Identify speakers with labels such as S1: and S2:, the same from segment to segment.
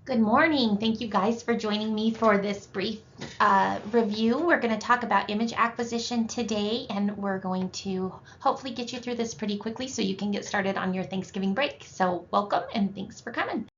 S1: Good morning. Thank you guys for joining me for this brief review. We're going to talk about image acquisition today, and we're going to hopefully get you through this pretty quickly so you can get started on your Thanksgiving break. So welcome and thanks for coming.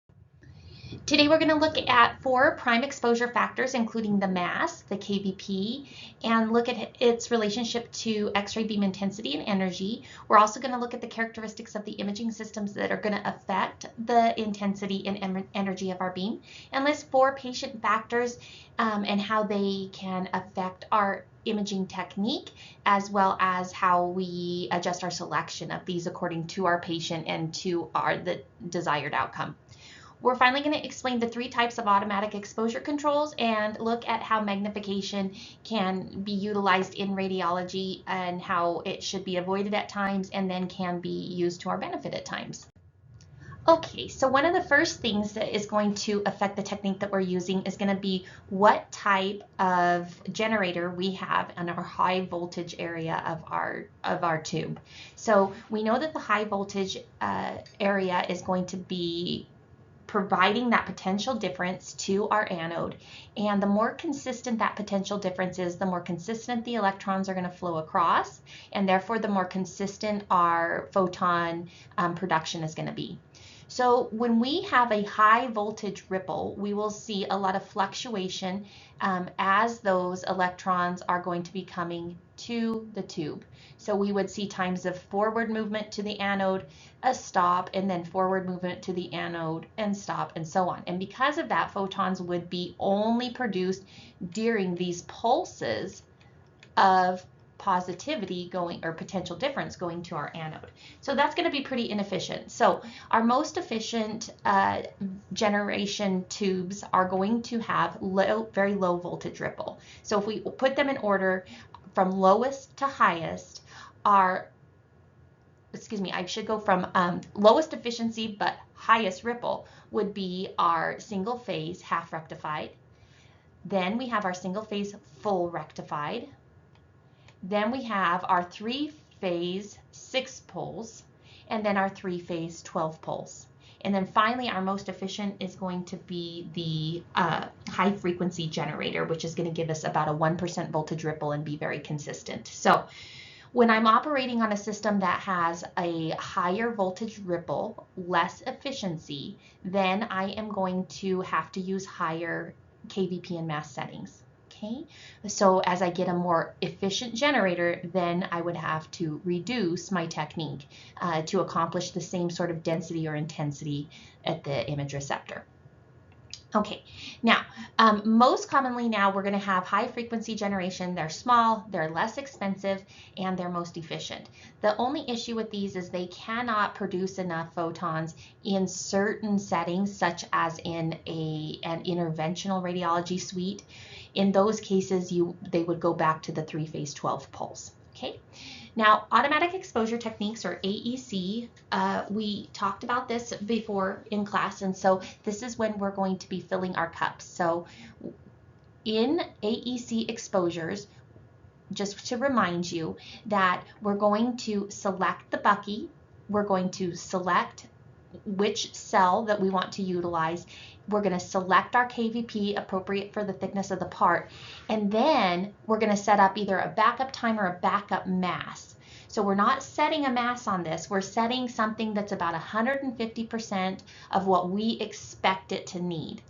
S1: Today we're going to look at 4 prime exposure factors, including the mass, the KVP, and look at its relationship to X-ray beam intensity and energy. We're also going to look at the characteristics of the imaging systems that are going to affect the intensity and energy of our beam, and list 4 patient factors and how they can affect our imaging technique, as well as how we adjust our selection of these according to our patient and to the desired outcome. We're finally going to explain the 3 types of automatic exposure controls and look at how magnification can be utilized in radiology and how it should be avoided at times and then can be used to our benefit at times. Okay, so one of the first things that is going to affect the technique that we're using is going to be what type of generator we have in our high voltage area of our tube. So we know that the high voltage area is going to be providing that potential difference to our anode, and the more consistent that potential difference is, the more consistent the electrons are going to flow across, and therefore the more consistent our photon production is going to be. So when we have a high voltage ripple, we will see a lot of fluctuation as those electrons are going to be coming to the tube. So we would see times of forward movement to the anode, a stop, and then forward movement to the anode and stop, and so on. And because of that, photons would be only produced during these pulses of positivity going, or potential difference going to our anode. So that's going to be pretty inefficient. So our most efficient generation tubes are going to have very low voltage ripple. So if we put them in order from lowest to highest, I should go from lowest efficiency but highest ripple would be our single phase half rectified. Then we have our single phase full rectified. Then we have our 3-phase 6 poles, and then our 3-phase 12 poles. And then finally, our most efficient is going to be the high frequency generator, which is going to give us about a 1% voltage ripple and be very consistent. So when I'm operating on a system that has a higher voltage ripple, less efficiency, then I am going to have to use higher KVP and mass settings. Okay, so as I get a more efficient generator, then I would have to reduce my technique to accomplish the same sort of density or intensity at the image receptor. Okay, now most commonly now we're going to have high frequency generation. They're small, they're less expensive, and they're most efficient. The only issue with these is they cannot produce enough photons in certain settings, such as in an interventional radiology suite. In those cases, they would go back to the 3-phase 12 poles. Okay. Now, automatic exposure techniques, or AEC, we talked about this before in class, and so this is when we're going to be filling our cups. So in AEC exposures, just to remind you that we're going to select the bucky, we're going to select which cell that we want to utilize, we're going to select our KVP appropriate for the thickness of the part, and then we're going to set up either a backup time or a backup mass. So we're not setting a mass on this, we're setting something that's about 150% of what we expect it to need.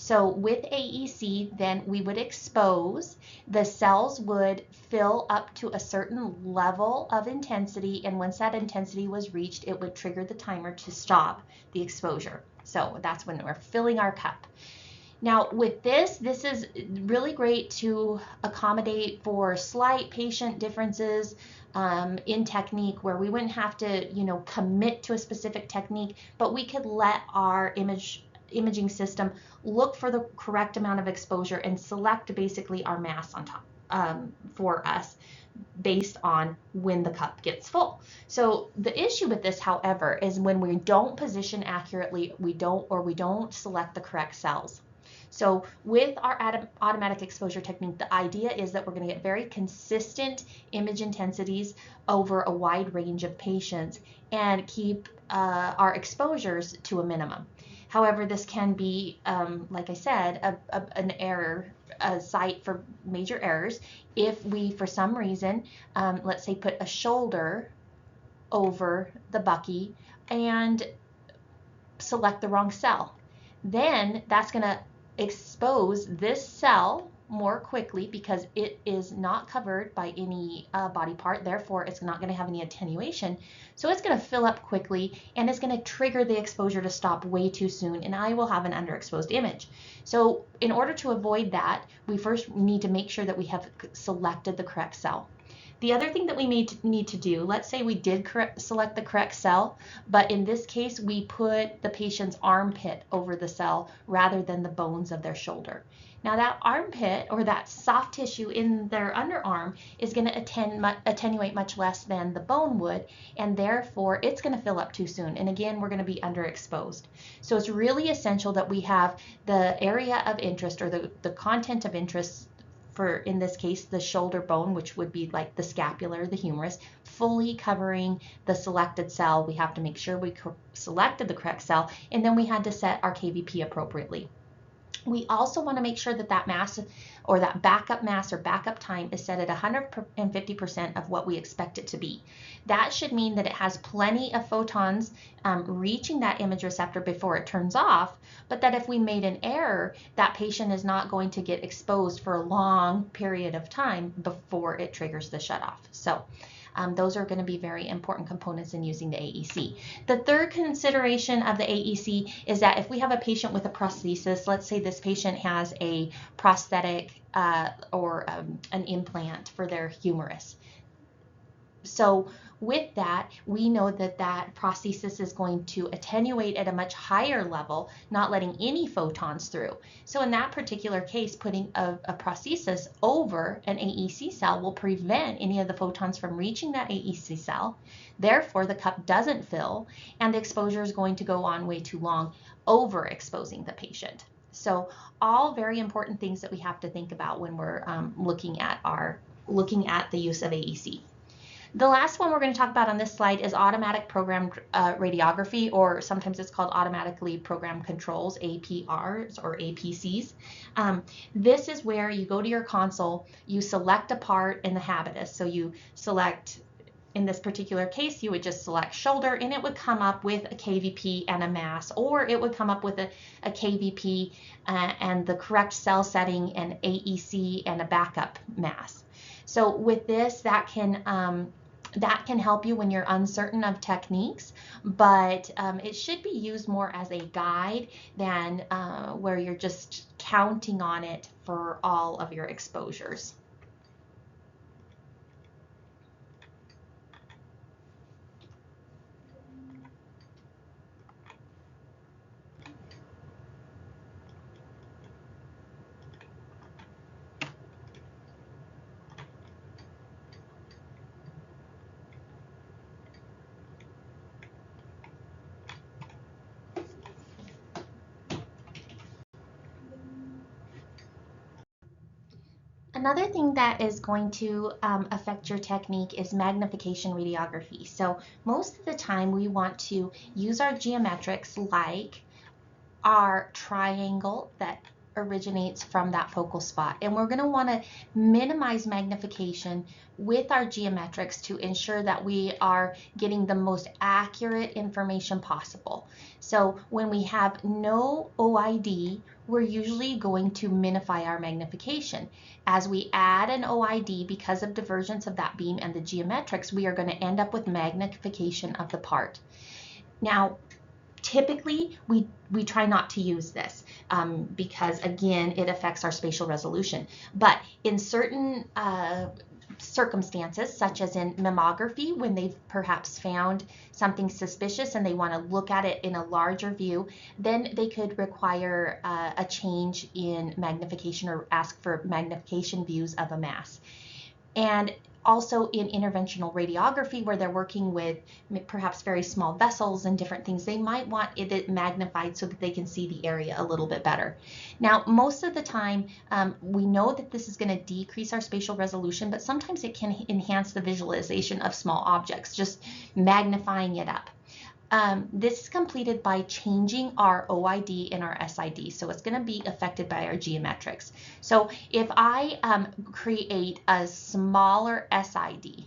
S1: So with AEC, then we would expose, the cells would fill up to a certain level of intensity, and once that intensity was reached, it would trigger the timer to stop the exposure. So that's when we're filling our cup. Now with this is really great to accommodate for slight patient differences in technique, where we wouldn't have to, commit to a specific technique, but we could let our imaging system look for the correct amount of exposure and select basically our mass on top for us based on when the cup gets full. So the issue with this, however, is when we don't position accurately, we don't select the correct cells. So with our automatic exposure technique, the idea is that we're going to get very consistent image intensities over a wide range of patients and keep our exposures to a minimum. However, this can be, like I said, an error, a site for major errors if we, for some reason, let's say put a shoulder over the bucky and select the wrong cell. Then that's going to expose this cell more quickly because it is not covered by any body part, therefore it's not going to have any attenuation. So it's going to fill up quickly and it's going to trigger the exposure to stop way too soon, and I will have an underexposed image. So in order to avoid that, we first need to make sure that we have selected the correct cell. The other thing that we need to do, let's say we did select the correct cell, but in this case we put the patient's armpit over the cell rather than the bones of their shoulder. Now that armpit, or that soft tissue in their underarm, is going to attenuate much less than the bone would, and therefore it's going to fill up too soon. And again, we're going to be underexposed. So it's really essential that we have the area of interest, or the content of interest, for, in this case, the shoulder bone, which would be like the scapular, the humerus, fully covering the selected cell. We have to make sure we selected the correct cell, and then we had to set our KVP appropriately. We also want to make sure that that mass, or that backup mass or backup time, is set at 150% of what we expect it to be. That should mean that it has plenty of photons reaching that image receptor before it turns off, but that if we made an error, that patient is not going to get exposed for a long period of time before it triggers the shutoff. So those are going to be very important components in using the AEC. The third consideration of the AEC is that if we have a patient with a prosthesis, let's say this patient has a prosthetic or an implant for their humerus. So with that, we know that that prosthesis is going to attenuate at a much higher level, not letting any photons through. So in that particular case, putting a prosthesis over an AEC cell will prevent any of the photons from reaching that AEC cell. Therefore, the cup doesn't fill, and the exposure is going to go on way too long, overexposing the patient. So all very important things that we have to think about when we're looking at the use of AEC. The last one we're going to talk about on this slide is automatic programmed radiography, or sometimes it's called automatically programmed controls, APRs or APCs. This is where you go to your console, you select a part in the habitus. So you select, in this particular case, you would just select shoulder, and it would come up with a KVP and a mass, or it would come up with a KVP and the correct cell setting, and AEC and a backup mass. So with this, that can help you when you're uncertain of techniques, but it should be used more as a guide than where you're just counting on it for all of your exposures. Another thing that is going to affect your technique is magnification radiography. So most of the time we want to use our geometrics, like our triangle that originates from that focal spot, and we're going to want to minimize magnification with our geometrics to ensure that we are getting the most accurate information possible. So when we have no OID, we're usually going to minify our magnification. As we add an OID, because of divergence of that beam and the geometrics, we are going to end up with magnification of the part. Now, typically, we try not to use this because, again, it affects our spatial resolution. But in certain circumstances, such as in mammography, when they've perhaps found something suspicious and they want to look at it in a larger view, then they could require a change in magnification, or ask for magnification views of a mass. And also in interventional radiography, where they're working with perhaps very small vessels and different things, they might want it magnified so that they can see the area a little bit better. Now, most of the time, we know that this is going to decrease our spatial resolution, but sometimes it can enhance the visualization of small objects, just magnifying it up. This is completed by changing our OID and our SID. So it's going to be affected by our geometrics. So if I create a smaller SID,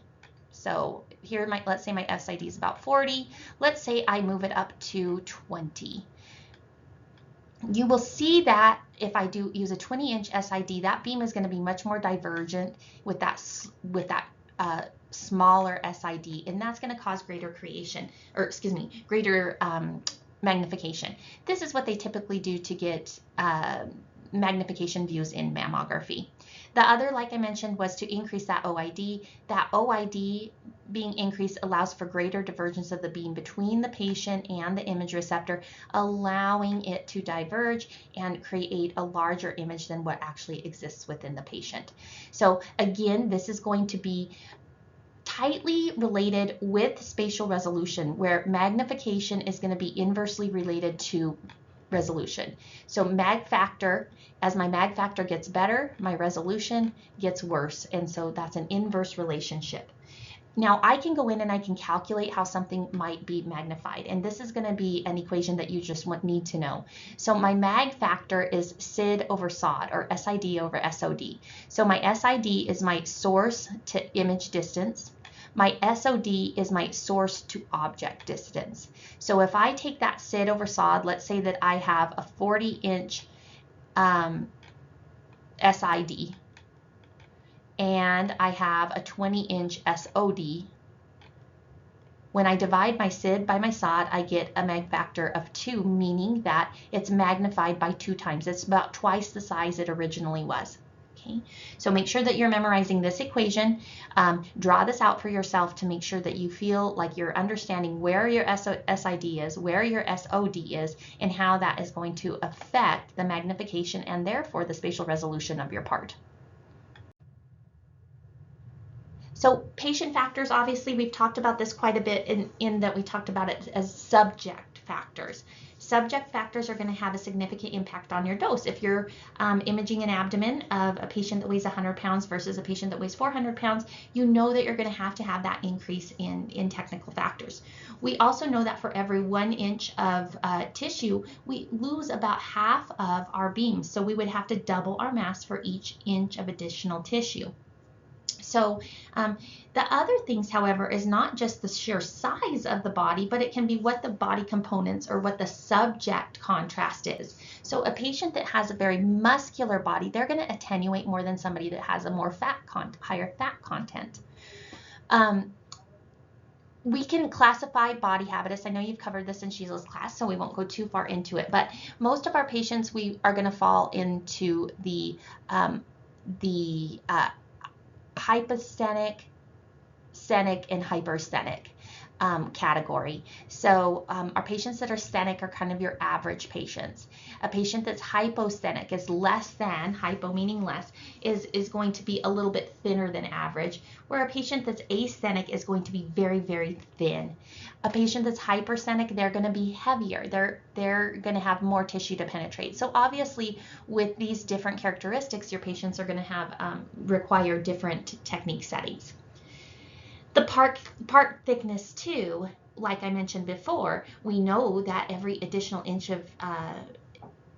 S1: so here, let's say my SID is about 40. Let's say I move it up to 20. You will see that if I do use a 20-inch SID, that beam is going to be much more divergent with that smaller SID, and that's going to cause greater greater magnification. This is what they typically do to get magnification views in mammography. The other, like I mentioned, was to increase that OID. That OID being increased allows for greater divergence of the beam between the patient and the image receptor, allowing it to diverge and create a larger image than what actually exists within the patient. So again, this is going to be tightly related with spatial resolution, where magnification is going to be inversely related to resolution. So mag factor, as my mag factor gets better, my resolution gets worse, and so that's an inverse relationship. Now I can go in and I can calculate how something might be magnified, and this is going to be an equation that you just need to know. So my mag factor is SID over SOD, or SID over SOD. So my SID is my source to image distance. My SOD is my source to object distance. So if I take that SID over SOD, let's say that I have a 40-inch SID, and I have a 20-inch SOD. When I divide my SID by my SOD, I get a mag factor of 2, meaning that it's magnified by 2 times. It's about twice the size it originally was. Okay, so make sure that you're memorizing this equation. Draw this out for yourself to make sure that you feel like you're understanding where your SID is, where your SOD is, and how that is going to affect the magnification and therefore the spatial resolution of your part. So patient factors, obviously we've talked about this quite a bit in that we talked about it as subject factors. Subject factors are going to have a significant impact on your dose. If you're imaging an abdomen of a patient that weighs 100 pounds versus a patient that weighs 400 pounds, you know that you're going to have that increase in technical factors. We also know that for every 1 inch of tissue, we lose about half of our beams. So we would have to double our mass for each inch of additional tissue. So the other things, however, is not just the sheer size of the body, but it can be what the body components or what the subject contrast is. So a patient that has a very muscular body, they're going to attenuate more than somebody that has a more higher fat content. We can classify body habitus. I know you've covered this in Sheila's class, so we won't go too far into it. But most of our patients, we are going to fall into the hyposthenic, sthenic, and hypersthenic category. So our patients that are sthenic are kind of your average patients. A patient that's hyposthenic is less than, hypo meaning less, is going to be a little bit thinner than average, where a patient that's asthenic is going to be very, very thin. A patient that's hypersthenic, they're going to be heavier. They're going to have more tissue to penetrate. So obviously with these different characteristics, your patients are going to have require different technique settings. The part thickness too, like I mentioned before, we know that every additional inch of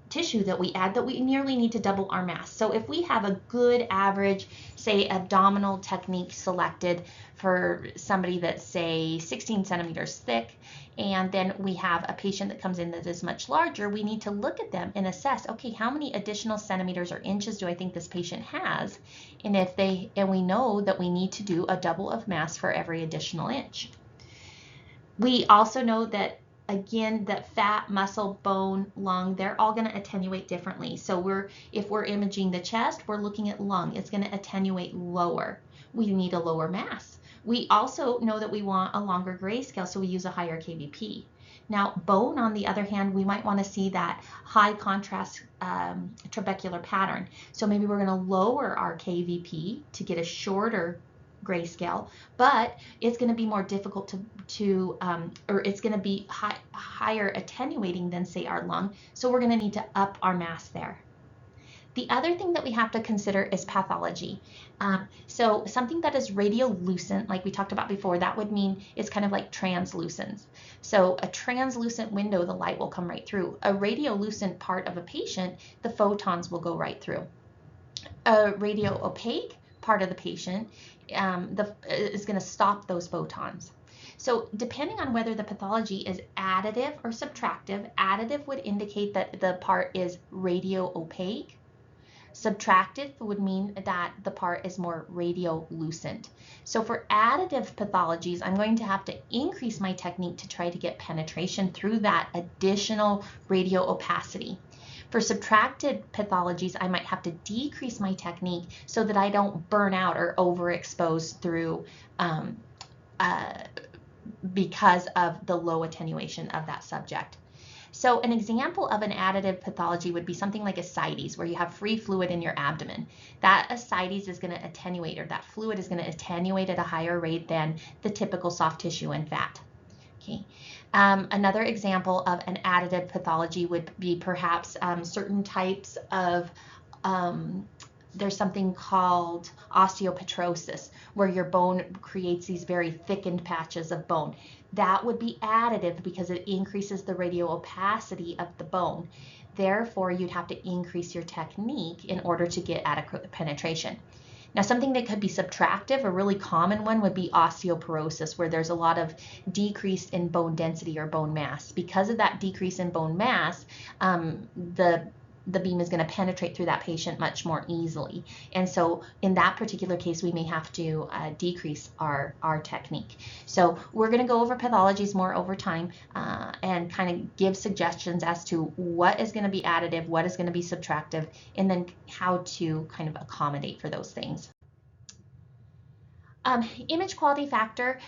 S1: tissue that we add, that we nearly need to double our mass. So if we have a good average, say, abdominal technique selected for somebody that's, say, 16 centimeters thick, and then we have a patient that comes in that is much larger, we need to look at them and assess, okay, how many additional centimeters or inches do I think this patient has? And we know that we need to do a double of mass for every additional inch. We also know that, again, that fat, muscle, bone, lung, they're all going to attenuate differently. So if we're imaging the chest, we're looking at lung. It's going to attenuate lower. We need a lower mass. We also know that we want a longer grayscale, so we use a higher KVP. Now, bone, on the other hand, we might want to see that high contrast trabecular pattern. So maybe we're going to lower our KVP to get a shorter grayscale, but it's going to be more difficult or it's going to be higher attenuating than, say, our lung. So we're going to need to up our mass there. The other thing that we have to consider is pathology. So something that is radiolucent, like we talked about before, that would mean it's kind of like translucent. So a translucent window, the light will come right through. A radiolucent part of a patient, the photons will go right through. A radio-opaque part of the patient is going to stop those photons. So depending on whether the pathology is additive or subtractive, additive would indicate that the part is radio-opaque. Subtractive would mean that the part is more radiolucent. So for additive pathologies, I'm going to have to increase my technique to try to get penetration through that additional radio opacity. For subtracted pathologies, I might have to decrease my technique so that I don't burn out or overexpose through because of the low attenuation of that subject. So an example of an additive pathology would be something like ascites, where you have free fluid in your abdomen. That ascites is going to attenuate, or that fluid is going to attenuate at a higher rate than the typical soft tissue and fat. Okay. Another example of an additive pathology would be perhaps certain types of there's something called osteopetrosis, where your bone creates these very thickened patches of bone. That would be additive because it increases the radio opacity of the bone. Therefore, you'd have to increase your technique in order to get adequate penetration. Now, something that could be subtractive, a really common one, would be osteoporosis, where there's a lot of decrease in bone density or bone mass. Because of that decrease in bone mass, the beam is going to penetrate through that patient much more easily. And so in that particular case, we may have to decrease our technique. So we're going to go over pathologies more over time and kind of give suggestions as to what is going to be additive, what is going to be subtractive, and then how to kind of accommodate for those things. Image quality factor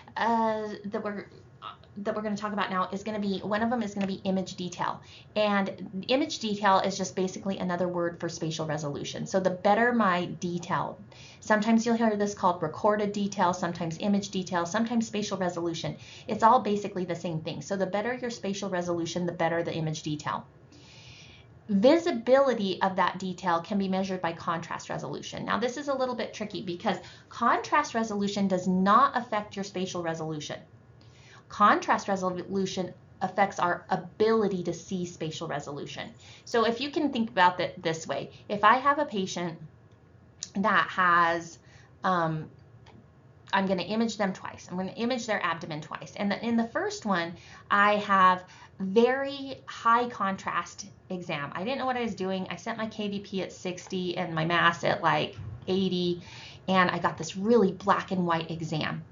S1: that we're going to talk about now is going to be, one of them is going to be image detail. And image detail is just basically another word for spatial resolution. So the better my detail, sometimes you'll hear this called recorded detail, sometimes image detail, sometimes spatial resolution. It's all basically the same thing. So the better your spatial resolution, the better the image detail. Visibility of that detail can be measured by contrast resolution. Now this is a little bit tricky because contrast resolution does not affect your spatial resolution. Contrast resolution affects our ability to see spatial resolution. So if you can think about it this way, if I have a patient that has, I'm going to image them twice. I'm going to image their abdomen twice. And in the first one, I have very high contrast exam. I didn't know what I was doing. I set my KVP at 60 and my mass at like 80, and I got this really black and white exam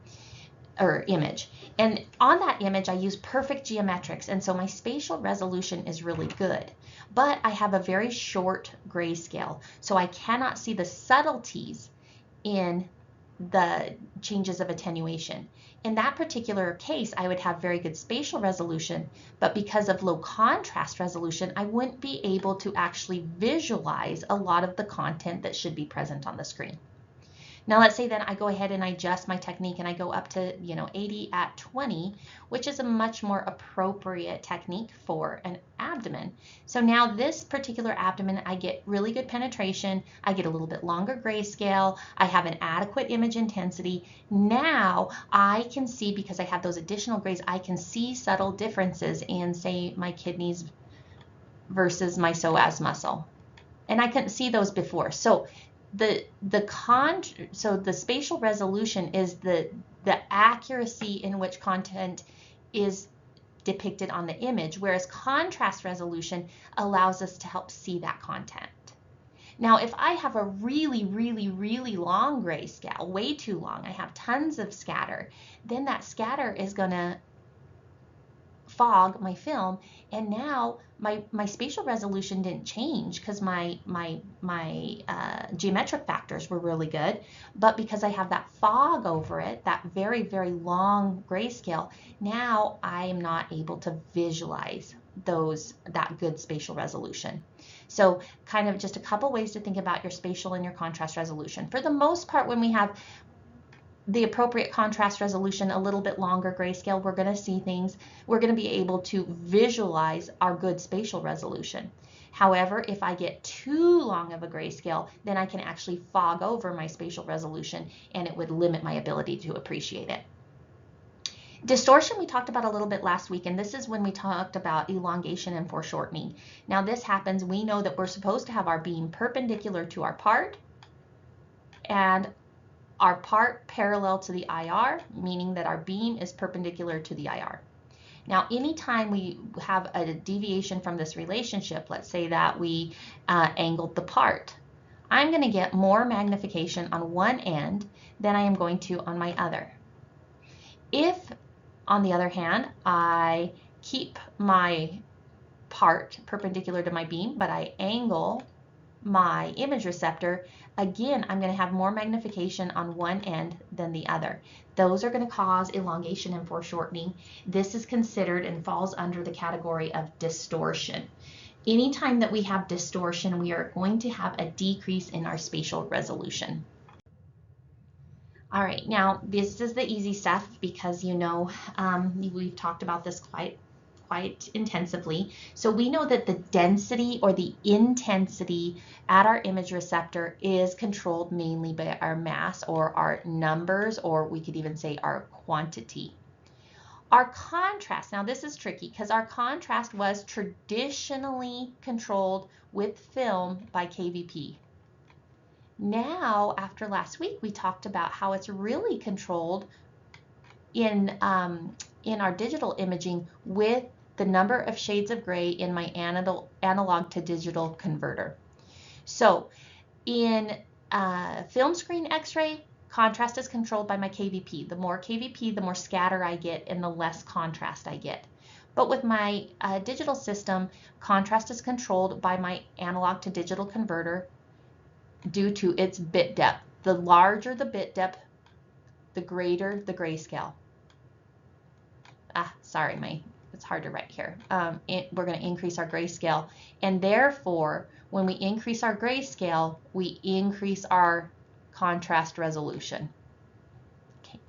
S1: or image. And on that image, I use perfect geometrics, and so my spatial resolution is really good. But I have a very short grayscale, so I cannot see the subtleties in the changes of attenuation. In that particular case, I would have very good spatial resolution, but because of low contrast resolution, I wouldn't be able to actually visualize a lot of the content that should be present on the screen. Now let's say that I go ahead and I adjust my technique and I go up to 80 at 20, which is a much more appropriate technique for an abdomen. So now this particular abdomen, I get really good penetration, I get a little bit longer grayscale, I have an adequate image intensity. Now I can see, because I have those additional grays, I can see subtle differences in, say, my kidneys versus my psoas muscle. And I couldn't see those before. So the spatial resolution is the accuracy in which content is depicted on the image, whereas contrast resolution allows us to help see that content. Now, if I have a really, really, really long grayscale, way too long, I have tons of scatter, then that scatter is going to fog my film, and now my spatial resolution didn't change because my geometric factors were really good, but because I have that fog over it, that very, very long grayscale, now I am not able to visualize that good spatial resolution. So kind of just a couple ways to think about your spatial and your contrast resolution. For the most part, when we have the appropriate contrast resolution, a little bit longer grayscale, we're going to see things, we're going to be able to visualize our good spatial resolution. However, if I get too long of a grayscale, then I can actually fog over my spatial resolution and it would limit my ability to appreciate it. Distortion we talked about a little bit last week, and this is when we talked about elongation and foreshortening. Now this happens, we know that we're supposed to have our beam perpendicular to our part and our part parallel to the IR, meaning that our beam is perpendicular to the IR. Now, anytime we have a deviation from this relationship, let's say that we angled the part, I'm going to get more magnification on one end than I am going to on my other. If, on the other hand, I keep my part perpendicular to my beam, but I angle my image receptor, again, I'm going to have more magnification on one end than the other. Those are going to cause elongation and foreshortening. This is considered and falls under the category of distortion. Anytime that we have distortion, we are going to have a decrease in our spatial resolution. All right, now this is the easy stuff because you know we've talked about this quite intensively. So we know that the density or the intensity at our image receptor is controlled mainly by our mass or our numbers, or we could even say our quantity. Our contrast, now this is tricky because our contrast was traditionally controlled with film by KVP. Now, after last week, we talked about how it's really controlled in our digital imaging with the number of shades of gray in my analog to digital converter. So in film screen X-ray, contrast is controlled by my KVP. The more KVP, the more scatter I get and the less contrast I get. But with my digital system, contrast is controlled by my analog to digital converter due to its bit depth. The larger the bit depth, the greater the grayscale. Sorry, it's hard to write here. We're going to increase our grayscale, and therefore, when we increase our grayscale, we increase our contrast resolution. Okay.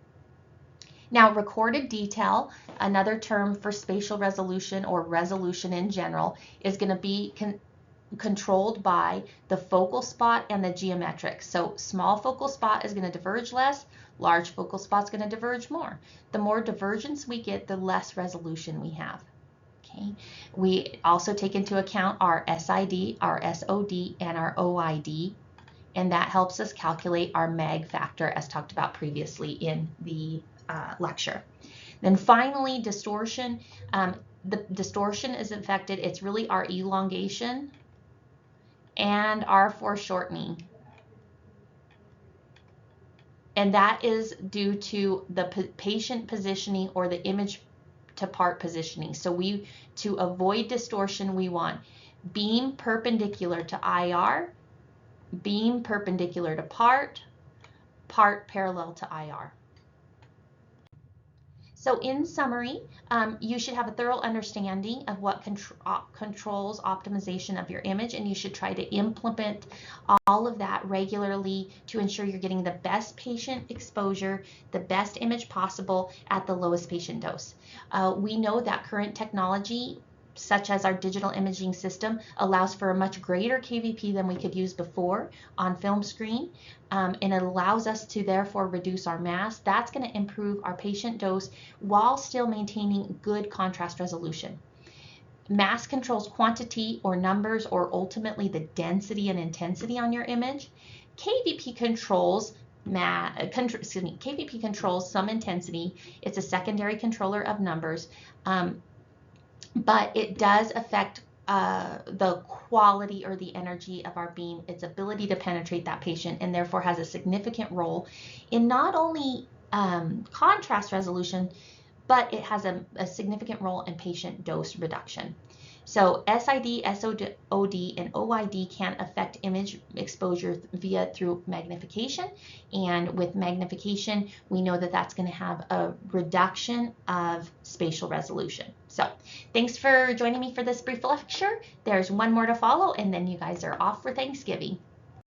S1: Now, recorded detail, another term for spatial resolution or resolution in general, is going to be controlled by the focal spot and the geometric. So small focal spot is going to diverge less, large focal spot is going to diverge more. The more divergence we get, the less resolution we have. Okay. We also take into account our SID, our SOD, and our OID, and that helps us calculate our mag factor as talked about previously in the lecture. Then finally, distortion. The distortion is affected, it's really our elongation and our foreshortening. And that is due to the patient positioning or the image to part positioning. So to avoid distortion, we want beam perpendicular to IR, beam perpendicular to part, part parallel to IR. So in summary, you should have a thorough understanding of what controls optimization of your image, and you should try to implement all of that regularly to ensure you're getting the best patient exposure, the best image possible at the lowest patient dose. We know that current technology, such as our digital imaging system, allows for a much greater KVP than we could use before on film screen, and it allows us to therefore reduce our mass. That's going to improve our patient dose while still maintaining good contrast resolution. Mass controls quantity or numbers or ultimately the density and intensity on your image. KVP controls KVP controls some intensity. It's a secondary controller of numbers. But it does affect the quality or the energy of our beam, its ability to penetrate that patient, and therefore has a significant role in not only contrast resolution, but it has a significant role in patient dose reduction. So SID, SOD, and OID can affect image exposure through magnification, and with magnification, we know that that's going to have a reduction of spatial resolution. So thanks for joining me for this brief lecture. There's one more to follow, and then you guys are off for Thanksgiving.